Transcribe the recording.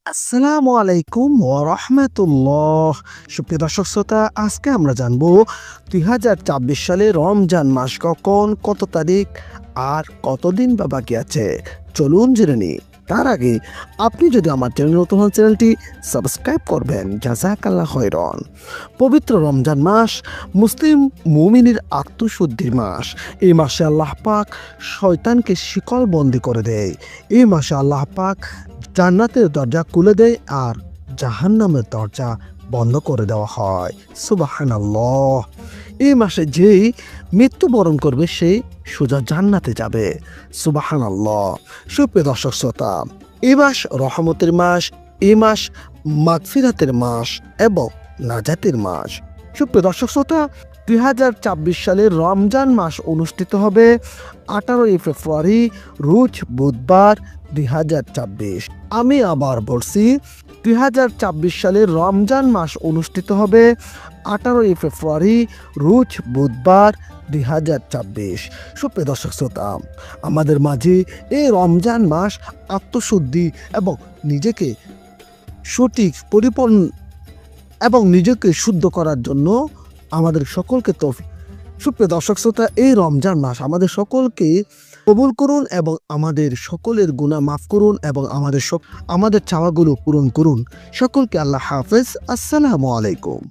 আসসালামু আলাইকুম ওয়া রাহমাতুল্লাহ। সুপ্রিয় দর্শক শ্রোতা, আজকে আমরা জানবো ২০২৪ সালে রমজান মাস কখন, কত তারিখ আর কতদিন বা বাকি আছে। চলুন জেনে নিই। তার আগে আপনি যদি আমার চ্যানেল নতুন হন, চ্যানেলটি সাবস্ক্রাইব করবেন। জাযাকাল্লাহ খায়রান। পবিত্র রমজান মাস মুসলিম মুমিনের আত্মশুদ্ধির মাস। এই মাসে আল্লাহ পাক শয়তানকে শিকলবন্দি করে দেয়। এই মাসে আল্লাহ পাক জান্নাতের দরজা খুলে দেয় আর জাহান্নামের দরজা বন্ধ করে দেওয়া হয়। সুবহানাল্লাহ। এই মাসে যেই মৃত্যুবরণ করবে সেই সোজা জান্নাতে যাবে। সুবহানাল্লাহ। সুপ্রিয় দর্শক শ্রোতা, এই মাস রহমতের মাস, এই মাস মাগফিরাতের মাস এবং নাজাতের মাস। সুপ্রিয় দর্শক শ্রোতা, ২০২৪ সালের রমজান মাস অনুষ্ঠিত হবে ১৮ ফেব্রুয়ারি, রোজ বুধবার ২০২৪। আমি আবার বলছি, ২০২৪ সালের রমজান মাস অনুষ্ঠিত হবে ১৮ ফেব্রুয়ারি, রোজ বুধবার ২০২৪। সুপ্রিয় দর্শক শ্রোতা, আমাদের মাঝে এই রমজান মাস আত্মশুদ্ধি এবং নিজেকে সঠিক পরিপূর্ণ এবং নিজেকে শুদ্ধ করার জন্য আমাদের সকলকে সুপ্রিয় দর্শক শ্রোতা, এই রমজান মাস আমাদের সকলকে কবুল করুন এবং আমাদের সকলের গুনাহ মাফ করুন এবং আমাদের চাওয়াগুলো পূরণ করুন। সকলকে আল্লাহ হাফেজ। আসসালামু আলাইকুম।